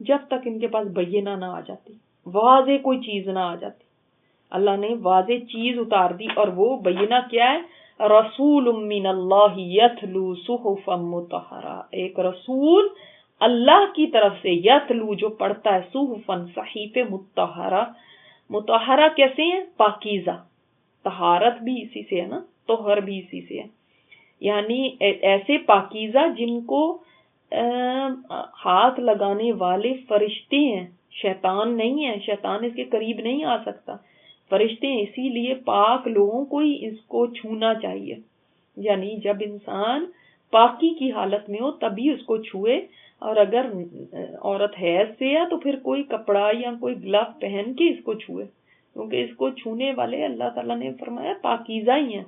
جب تک ان کے پاس بینہ نہ آ جاتی، واضح کوئی چیز نہ آ جاتی۔ اللہ نے واضح چیز اتار دی، اور وہ بینہ کیا ہے؟ رسول من اللہ یتلو صحفا مطہرہ، ایک رسول اللہ کی طرف سے، یتلو جو پڑھتا ہے، صحفا صحیفے، مطہرہ، مطہرہ کیسے ہیں؟ پاکیزہ، طہارت بھی اسی سے ہے نا، طہر بھی اسی سے ہے، یعنی ایسے پاکیزہ جن کو ہاتھ لگانے والے فرشتے ہیں، شیطان نہیں ہے، شیطان اس کے قریب نہیں آ سکتا، فرشتے ہیں، اسی لیے پاک لوگوں کو ہی اس کو چھونا چاہیے، یعنی جب انسان پاکی کی حالت میں ہو تبھی اس کو چھوئے، اور اگر عورت حیض سے ہے تو پھر کوئی کپڑا یا کوئی گلو پہن کے اس کو چھوئے، کیونکہ اس کو چھونے والے اللہ تعالیٰ نے فرمایا پاکیزہ ہی ہیں۔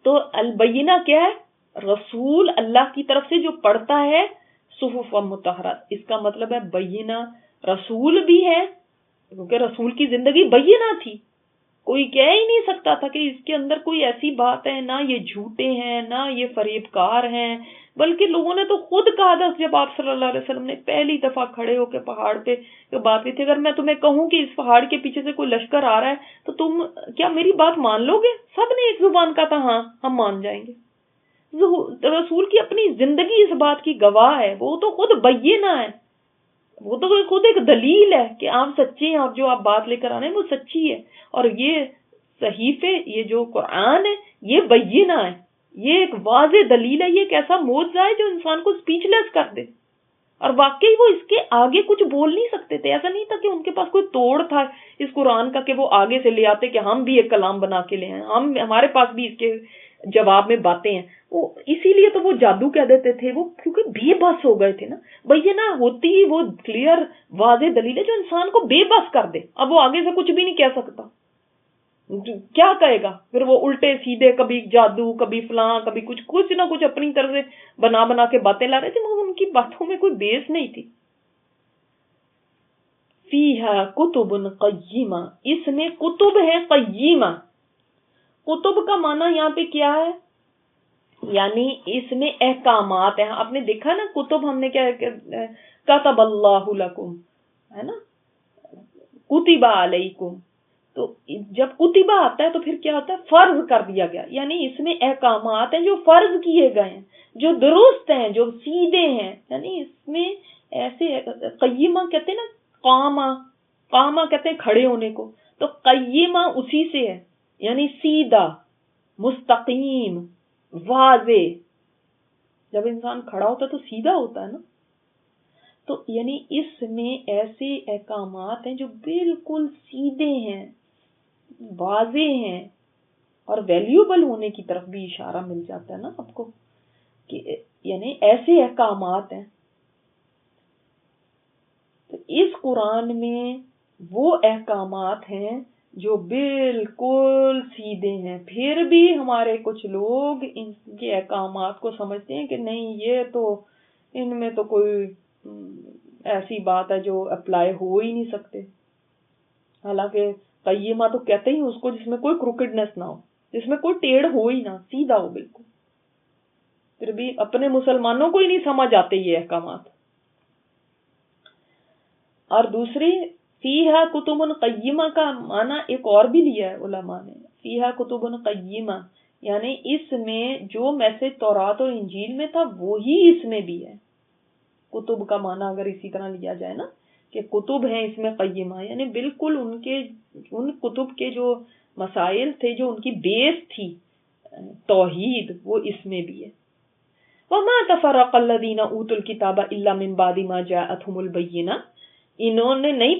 تو البینہ کیا ہے؟ رسول اللہ کی طرف سے جو پڑھتا ہے صحف و مطہرات، اس کا مطلب ہے بینہ رسول بھی ہے، کیونکہ رسول کی زندگی بینہ تھی، کوئی کہہ ہی نہیں سکتا تھا کہ اس کے اندر کوئی ایسی بات ہے، نہ یہ جھوٹے ہیں نہ یہ فریب کار ہیں، بلکہ لوگوں نے تو خود کہا تھا جب آپ صلی اللہ علیہ وسلم نے پہلی دفعہ کھڑے ہو کے پہاڑ پہ بات کی تھی، اگر میں تمہیں کہوں کہ اس پہاڑ کے پیچھے سے کوئی لشکر آ رہا ہے تو تم کیا میری بات مان لو گے؟ سب نے ایک زبان کہا تھا ہاں ہم مان جائیں گے۔ رسول کی اپنی زندگی اس بات کی گواہ ہے، وہ تو خود بینہ ہے، وہ تو خود ایک دلیل ہے کہ آپ سچے ہیں اور جو آپ بات لے کر آ رہے ہیں وہ سچی ہے، اور یہ صحیفے، یہ جو قرآن ہے یہ بینہ ہے، یہ ایک واضح دلیل ہے، یہ ایک ایسا معجزہ ہے جو انسان کو اسپیچ لیس کر دے، اور واقعی وہ اس کے آگے کچھ بول نہیں سکتے تھے، ایسا نہیں تھا کہ ان کے پاس کوئی توڑ تھا اس قرآن کا کہ وہ آگے سے لے آتے کہ ہم بھی ایک کلام بنا کے لے آئیں، ہمارے پاس بھی اس کے جواب میں باتیں ہیں، وہ اسی لیے تو وہ جادو کہہ دیتے تھے، وہ کیونکہ بے بس ہو گئے تھے نا، بینہ ہوتی وہ کلیئر واضح دلیل ہے جو انسان کو بے بس کر دے، اب وہ آگے سے کچھ بھی نہیں کہہ سکتا، کیا کہے گا پھر؟ وہ الٹے سیدھے، کبھی جادو، کبھی فلاں، کبھی کچھ نہ کچھ اپنی طرف سے بنا کے باتیں لا رہے تھے، مگر ان کی باتوں میں کوئی بیس نہیں تھی۔ فیہا کتب قیمہ، اس میں کتب ہے قیمہ، کتب کا معنی یہاں پہ کیا ہے؟ یعنی اس میں احکامات ہیں، آپ نے دیکھا نا کتب ہم نے کیا کتب اللہ لکم ہے نا، کتب علیکم، تو جب کتبہ آتا ہے تو پھر کیا ہوتا ہے؟ فرض کر دیا گیا، یعنی اس میں احکامات ہیں جو فرض کیے گئے ہیں، جو درست ہیں، جو سیدھے ہیں، یعنی اس میں ایسے قیمہ کہتے ہیں نا، قامہ کہتے ہیں کھڑے ہونے کو، تو قیمہ اسی سے ہے، یعنی سیدھا، مستقیم، واضح، جب انسان کھڑا ہوتا ہے تو سیدھا ہوتا ہے نا، تو یعنی اس میں ایسے احکامات ہیں جو بالکل سیدھے ہیں، واضح ہیں، اور ویلیوبل ہونے کی طرف بھی اشارہ مل جاتا ہے نا آپ کو، کہ یعنی ایسے احکامات ہیں۔ تو اس قرآن میں وہ احکامات ہیں جو بالکل سیدھے ہیں، پھر بھی ہمارے کچھ لوگ ان کے احکامات کو سمجھتے ہیں کہ نہیں یہ تو ان میں تو کوئی ایسی بات ہے جو اپلائی ہو ہی نہیں سکتے، حالانکہ قیمہ تو کہتے ہی اس کو جس میں کوئی کروکڈنس نہ ہو، جس میں کوئی ٹیڑھ ہو ہی نہ، سیدھا ہو بالکل، پھر بھی اپنے مسلمانوں کو ہی نہیں سمجھ آتے یہ احکامات۔ اور دوسری فیہا کتب قیمہ کا معنی ایک اور بھی لیا ہے علماء نے، فیہا کتب قیمہ یعنی اس میں جو میسج تورات اور انجیل میں تھا وہی اس میں بھی ہے، کتب کا معنی اگر اسی طرح لیا جائے نا کہ کتب ہیں اس میں قیمہ، یعنی بالکل ان کتب کے جو مسائل تھے، جو ان کی بیس تھی توحید، وہ اس میں بھی ہے۔ وَمَا تَفَرَّقَ الَّذِينَ أُوتُوا الْكِتَابَ إِلَّا مِن بَعْدِ مَا جَاءَتْهُمُ الْبَيِّنَةُ، انہوں نے نہیں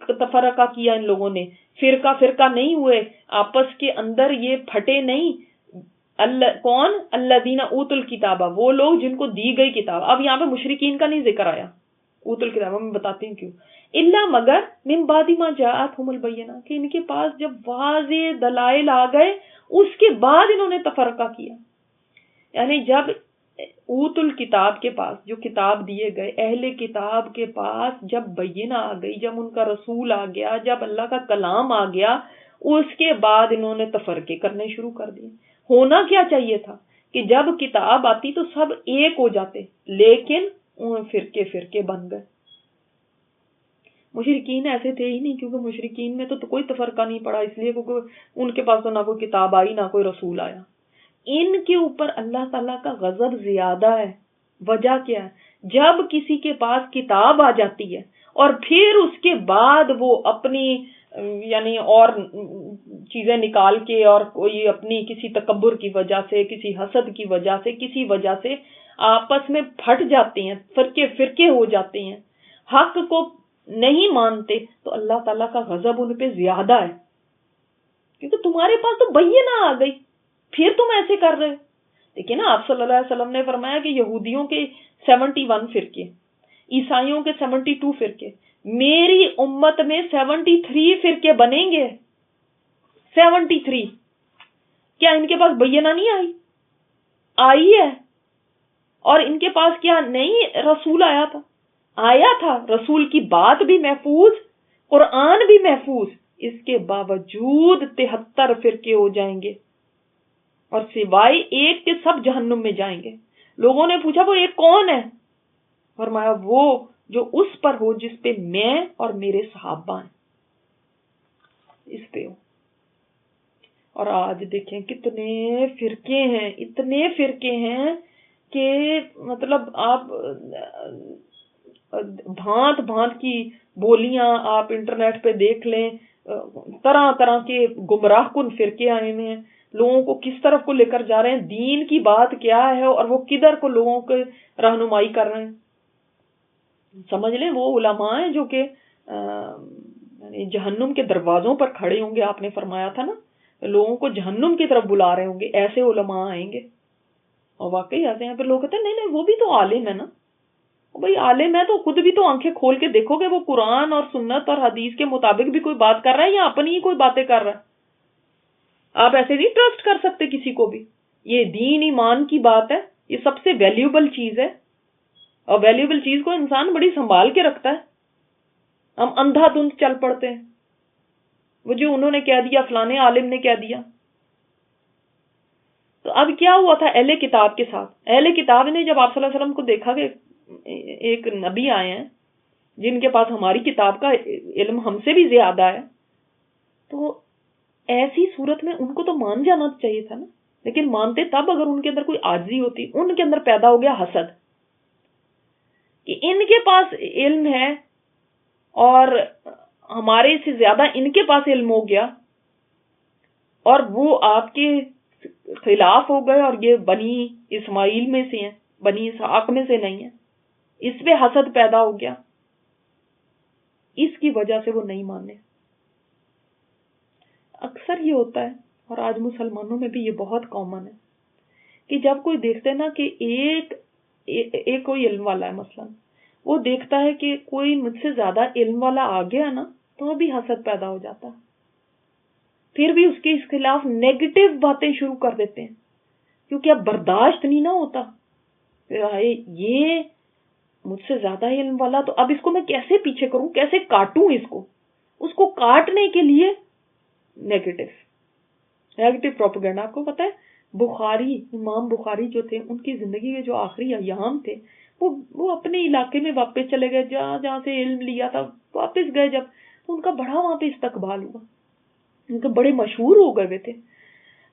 تفرقہ کیا، ان لوگوں نے فرقہ نہیں ہوئے آپس کے اندر، یہ پھٹے نہیں، کون؟ الذین اوتوا الکتاب، وہ لوگ جن کو دی گئی کتاب۔ اب یہاں پہ مشرکین کا نہیں ذکر آیا، اوتوا الکتاب میں بتاتی ہوں کیوں، الا مگر من بعد ما جاءتهم البینہ، کہ ان کے پاس جب واضح دلائل آ گئے اس کے بعد انہوں نے تفرقہ کیا، یعنی جب اوت الکتاب کے پاس جو کتاب دیے گئے، اہل کتاب کے پاس جب بینہ آ گئی، جب ان کا رسول آ گیا، جب اللہ کا کلام آ گیا، اس کے بعد انہوں نے تفرقے کرنے شروع کر دیے۔ ہونا کیا چاہیے تھا کہ جب کتاب آتی تو سب ایک ہو جاتے، لیکن فرقے فرقے بن گئے. مشرکین ایسے تھے ہی نہیں، کیونکہ مشرکین میں تو کوئی تفرقہ نہیں پڑا، اس لیے کیونکہ ان کے پاس تو نہ کوئی کتاب آئی نہ کوئی رسول آیا. ان کے اوپر اللہ تعالیٰ کا غضب زیادہ ہے. وجہ کیا ہے؟ جب کسی کے پاس کتاب آ جاتی ہے اور پھر اس کے بعد وہ اپنی یعنی اور چیزیں نکال کے اور کوئی اپنی کسی تکبر کی وجہ سے، کسی حسد کی وجہ سے، کسی وجہ سے آپس میں پھٹ جاتے ہیں، فرقے فرقے ہو جاتے ہیں، حق کو نہیں مانتے، تو اللہ تعالیٰ کا غضب ان پہ زیادہ ہے. کیونکہ تمہارے پاس تو بینہ آ گئی، پھر تم ایسے کر رہے. دیکھیں نا، آپ صلی اللہ علیہ وسلم نے فرمایا کہ یہودیوں کے 71 فرقے، عیسائیوں کے 72 فرقے، میری امت میں 73 فرقے بنیں گے. 73. کیا ان کے پاس بینہ نہیں آئی ہے؟ اور ان کے پاس کیا نہیں رسول آیا تھا؟ آیا تھا. رسول کی بات بھی محفوظ، قرآن بھی محفوظ، اس کے باوجود 73 فرقے ہو جائیں گے، اور سوائے ایک کے سب جہنم میں جائیں گے. لوگوں نے پوچھا وہ ایک کون ہے؟ فرمایا وہ جو اس پر ہو جس پہ میں اور میرے صحابہ ہیں، اس پہ ہو. اور آج دیکھیں کتنے فرقے ہیں، اتنے فرقے ہیں کہ مطلب آپ بھانت بھانت کی بولیاں آپ انٹرنیٹ پہ دیکھ لیں، طرح طرح کے گمراہ کن فرقے آئے ہوئے ہیں. لوگوں کو کس طرف کو لے کر جا رہے ہیں، دین کی بات کیا ہے اور وہ کدھر کو لوگوں کو رہنمائی کر رہے ہیں. سمجھ لیں وہ علماء ہیں جو کہ جہنم کے دروازوں پر کھڑے ہوں گے. آپ نے فرمایا تھا نا، لوگوں کو جہنم کی طرف بلا رہے ہوں گے، ایسے علماء آئیں گے. اور واقعی آتے ہیں. پھر لوگ کہتے ہیں نہیں وہ بھی تو عالم ہے نا. بھائی عالم ہے تو خود بھی تو آنکھیں کھول کے دیکھو گے وہ قرآن اور سنت اور حدیث کے مطابق بھی کوئی بات کر رہا ہے یا اپنی ہی کوئی باتیں کر رہا ہے. آپ ایسے نہیں ٹرسٹ کر سکتے کسی کو بھی. یہ دین ایمان کی بات ہے، یہ سب سے ویلیوبل چیز ہے، اور ویلیوبل چیز کو انسان بڑی سنبھال کے رکھتا ہے. ہم اندھا دھند چل پڑتے ہیں، وہ جو انہوں نے کہہ دیا، فلانے عالم نے کہہ دیا. تو اب کیا ہوا تھا اہل کتاب کے ساتھ؟ اہل کتاب نے جب آپ صلی اللہ علیہ وسلم کو دیکھا کہ ایک نبی آئے ہیں جن کے پاس ہماری کتاب کا علم ہم سے بھی زیادہ ہے، تو ایسی صورت میں ان کو تو مان جانا چاہیے تھا نا. لیکن مانتے تب اگر ان کے اندر کوئی عاجزی ہوتی. ان کے اندر پیدا ہو گیا حسد کہ ان کے پاس علم ہے اور ہمارے سے زیادہ ان کے پاس علم ہو گیا، اور وہ آپ کے خلاف ہو گئے، اور یہ بنی اسماعیل میں سے ہیں، بنی اسحاق میں سے نہیں ہیں. اس پہ حسد پیدا ہو گیا، اس کی وجہ سے وہ نہیں مانے. اکثر یہ ہوتا ہے، اور آج مسلمانوں میں بھی یہ بہت کامن ہے کہ جب کوئی دیکھتے نا کہ ایک کوئی علم والا ہے، مثلا وہ دیکھتا ہے کہ کوئی مجھ سے زیادہ علم والا آ گیا نا، تو ابھی حسد پیدا ہو جاتا ہے. پھر بھی اس کے اس خلاف نیگیٹو باتیں شروع کر دیتے ہیں، کیونکہ اب برداشت نہیں نہ ہوتا. یہ مجھ سے زیادہ علم والا، تو اب اس کو میں کیسے پیچھے کروں، کیسے کاٹوں اس کو کاٹنے کے لیے نیگیٹو پروپیگنڈا. آپ کو پتا ہے امام بخاری جو تھے، ان کی زندگی کے جو آخری ایام تھے، وہ اپنے علاقے میں واپس چلے گئے، جہاں سے علم لیا تھا واپس گئے. جب تو ان کا بڑا وہاں پہ استقبال ہوا، ان کے بڑے مشہور ہو گئے تھے.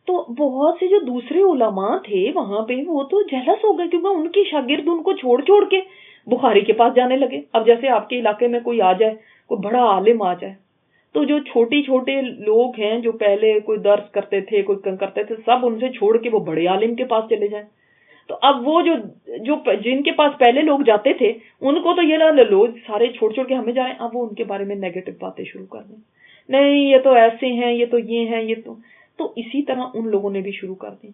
تو بہت سے جو دوسرے علماء تھے وہاں پہ، وہ تو جہلس ہو گئے، کیونکہ ان کے شاگرد ان کو چھوڑ کے بخاری کے پاس جانے لگے. اب جیسے آپ کے علاقے میں کوئی آ جائے، کوئی بڑا عالم آ جائے، تو جو چھوٹے لوگ ہیں جو پہلے کوئی درس کرتے تھے، کوئی کرتے تھے، سب ان سے چھوڑ کے وہ بڑے عالم کے پاس چلے جائیں. تو اب وہ جو جن کے پاس پہلے لوگ جاتے تھے، ان کو تو یہ نہ لوگ سارے چھوڑ کے ہمیں جا رہے ہیں. اب وہ ان کے بارے میں نیگیٹو باتیں شروع کر دیں، نہیں یہ تو ایسے ہیں، یہ تو یہ ہیں، یہ تو اسی طرح ان لوگوں نے بھی شروع کر دی،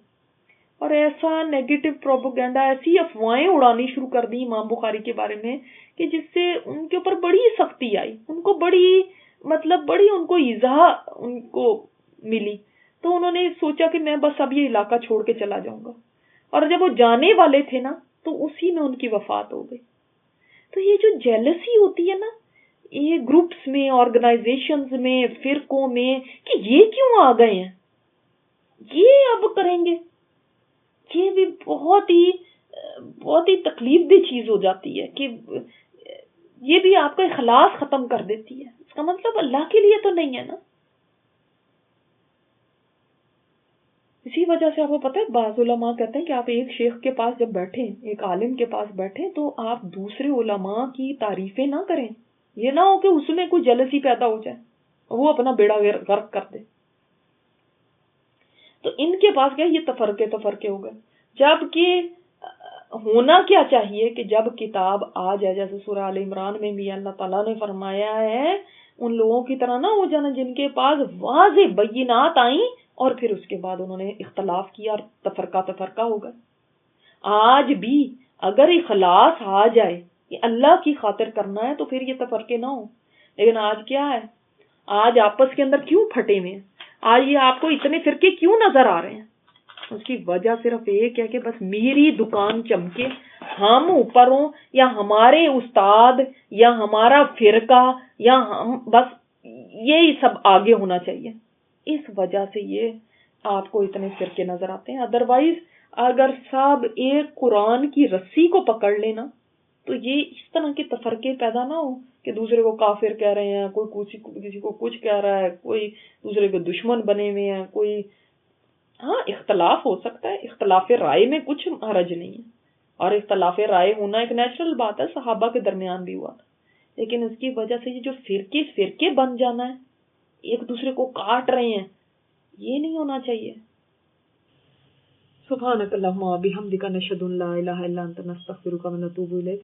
اور ایسا نیگیٹو پروپیگنڈا، ایسی افواہیں اڑانی شروع کر دی امام بخاری کے بارے میں کہ جس سے ان کے اوپر بڑی سختی آئی، ان کو بڑی ان کو ایذا ان کو ملی. تو انہوں نے سوچا کہ میں بس اب یہ علاقہ چھوڑ کے چلا جاؤں گا. اور جب وہ جانے والے تھے نا، تو اسی میں ان کی وفات ہو گئی. تو یہ جو جیلسی ہوتی ہے نا، یہ گروپس میں، آرگنائزیشنز میں، فرقوں میں، کہ یہ کیوں آ گئے ہیں، یہ اب کریں گے، یہ بھی بہت ہی بہت ہی تکلیف دہ چیز ہو جاتی ہے کہ یہ بھی آپ کا اخلاص ختم کر دیتی ہے. اس کا مطلب اللہ کے لیے تو نہیں ہے نا. اسی وجہ سے آپ کو پتہ ہے بعض علماء کہتے ہیں کہ آپ ایک شیخ کے پاس جب بیٹھیں، ایک عالم کے پاس بیٹھیں، تو آپ دوسرے علماء کی تعریفیں نہ کریں. یہ نہ ہو کہ اس میں کوئی جلسی پیدا ہو جائے، وہ اپنا بیڑا غرق کر دے. تو ان کے پاس کیا یہ تفرقے ہو گئے. جبکہ ہونا کیا چاہیے کہ جب کتاب آ جائے، جیسے سورہ آل عمران میں بھی اللہ تعالیٰ نے فرمایا ہے ان لوگوں کی طرح نہ ہو جانا جن کے پاس واضح بینات آئیں اور پھر اس کے بعد انہوں نے اختلاف کیا اور تفرقہ ہو گئے. آج بھی اگر اخلاص آ جائے کہ اللہ کی خاطر کرنا ہے تو پھر یہ تفرقے نہ ہو. لیکن آج کیا ہے، آج آپس کے اندر کیوں پھٹے ہوئے ہیں؟ آج یہ آپ کو اتنے فرقے کیوں نظر آ رہے ہیں؟ اس کی وجہ صرف ایک ہے کہ بس میری دکان چمکے، ہم اوپر ہوں، یا ہمارے استاد یا ہمارا فرقہ یا ہم، بس یہی سب آگے ہونا چاہیے. اس وجہ سے یہ آپ کو اتنے فرقے نظر آتے ہیں. ادروائز اگر سب ایک قرآن کی رسی کو پکڑ لینا تو یہ اس طرح کے تفرقے پیدا نہ ہو کہ دوسرے کو کافر کہہ رہے ہیں، کوئی کسی کو کچھ کہہ رہا ہے، کوئی دوسرے کے دشمن بنے ہوئے ہیں. کوئی ہاں اختلاف ہو سکتا ہے، اختلاف رائے میں کچھ حرج نہیں ہے، اور اختلاف رائے ہونا ایک نیچرل بات ہے، صحابہ کے درمیان بھی ہوا تھا. لیکن اس کی وجہ سے یہ جو فرقے بن جانا ہے، ایک دوسرے کو کاٹ رہے ہیں، یہ نہیں ہونا چاہیے. سبحانک اللہم و بحمدک، نشہد ان لا الہ الا انت، نستغفرک و نتوب الیک.